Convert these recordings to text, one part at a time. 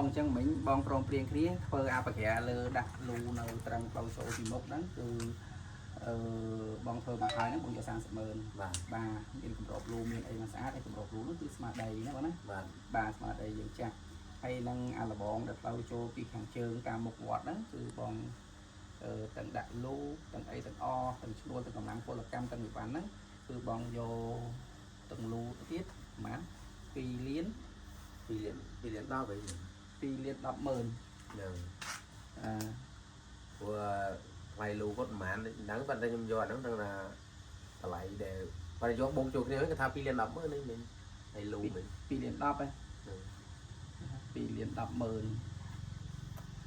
បងចឹងមិញបងព្រមព្រៀងគ្នាធ្វើអាបក្រាលើដាក់លូនៅត្រឹងផ្លូវចូលពីមុខហ្នឹងគឺបងធ្វើមកហើយហ្នឹងបងយក30,000បាទមានកម្របលូមានអីមកស្អាតហើយកម្របលូនោះគឺស្មារតីណាបងណាបាទស្មារតីយើងចាស់ហើយនឹងអាលបងដែលផ្លូវចូលពីខាងជើងតាមមុខវត្តហ្នឹងគឺបងទាំងដាក់លូទាំងអីទាំងអទាំងឈ្នួលទាំងកម្លាំងពលកម្មទាំងវិបត្តិហ្នឹងគឺបងយកទាំងលូទៀតប្រហែល2លាន2លាន10វិញ2លាន100000ហ្នឹងព្រោះថ្លៃលូគាត់ប្រហែលហ្នឹងប៉ុន្តែខ្ញុំយកអាហ្នឹងទាំងណាតម្លៃដែលបើយកបងចូលគ្នាគេថា2លាន100000ហ្នឹងមិញហើយលូមិញ2លាន10ហ្នឹង2លាន100000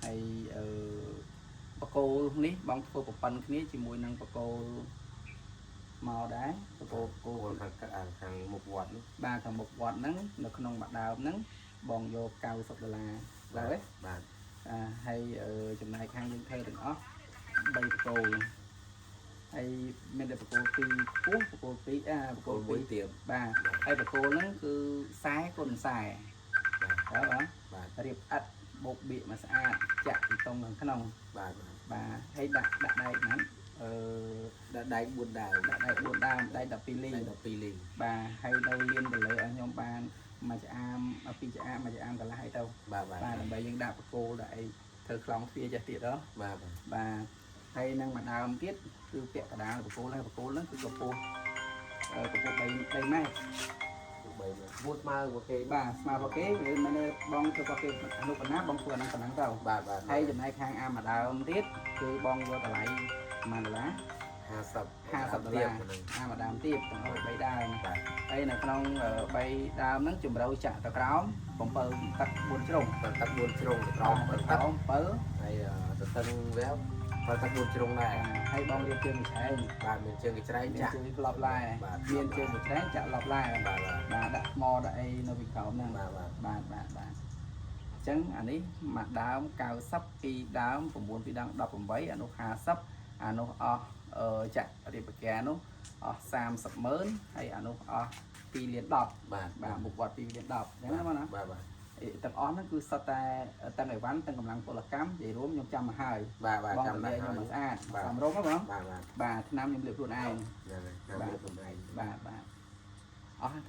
ហើយបកគោនេះបងធ្វើប្រព័ន្ធគ្នាជាមួយនឹងបកគោមកដែរបកគោខាងមុខវត្តនេះបាទខាងមុខវត្តហ្នឹងនៅក្នុងមួយដើមហ្នឹងបងយក$90ឡើយបាទហើយចំណាយខាងយើងធ្វើទាំងអស់3បកគោហើយមានតែបកគោ2ខ្ពស់បកគោ2បកគោ1ទៀតបាទហើយបកគោហ្នឹងគឺ40គុណ40បាទរៀបអិតបោកបៀកមកស្អាតចាក់ពីតង់ខាងក្នុងបាទហើយដាក់ដែកហ្នឹងដាក់ដែក4ដើមដែក12លីងបាទហើយនៅលៀនទៅលើឲ្យខ្ញុំបានមួយឆ្អាមពីរឆ្អាមកន្លះឲ្យទៅបាទដើម្បីយើងដាក់បកគោដាក់អីធ្វើខ្លងទ្វាចេះទៀតហ៎បាទហើយនឹងមួយដើមទៀតគឺពាក់កណ្ដាលបកគោហ្នឹងគឺកម្ពស់3ម៉ែត្រមួយស្មើមកគេបាទស្មើមកគេឬមិនបងធ្វើមកគេអនុបណ្ណាបងធ្វើអាហ្នឹងប៉ុណ្ណឹងទៅបាទហើយចំណែកខាងអាមួយដើមទៀតគឺបងយកតម្លៃ$50អាមួយដើមទៀតទាំងអស់3ដើមហើយនៅក្នុង3ដើមហ្នឹងជំរៅចាក់ទៅក្រោម7ទឹក4ជ្រុងទឹក4ជ្រុងទៅក្រោម7ហើយទៅស្ទឹងវាទឹក4ជ្រុងដែរហើយបងរៀបជើងកញ្ច្រែងបាទមានជើងកញ្ច្រែងចាក់ជួយក្លប់ឡាយមានជើងកញ្ច្រែងចាក់ក្លប់ឡាយបាទដាក់ថ្មដាក់អីនៅពីក្រោមហ្នឹងបាទអញ្ចឹងអានេះមួយដើម90 2ដើម9 2ដើម18អានោះ50អានោះអស់ចាក់រៀបកានោះអស់300000ហើយអានោះអស់2លាន10បាទមុខវត្ត2លាន10អញ្ចឹងណាបងណាបាទទាំងអស់ហ្នឹងគឺសុទ្ធតែទាំងអីវ៉ាន់ទាំងកម្លាំងពលកម្មនិយាយរួមខ្ញុំចាំមកហើយបាទចាំមកខ្ញុំមកស្អាតសំរុំហ្នឹងបងបាទឆ្នាំខ្ញុំលាបខ្លួនឯងបាទអស់ហើយ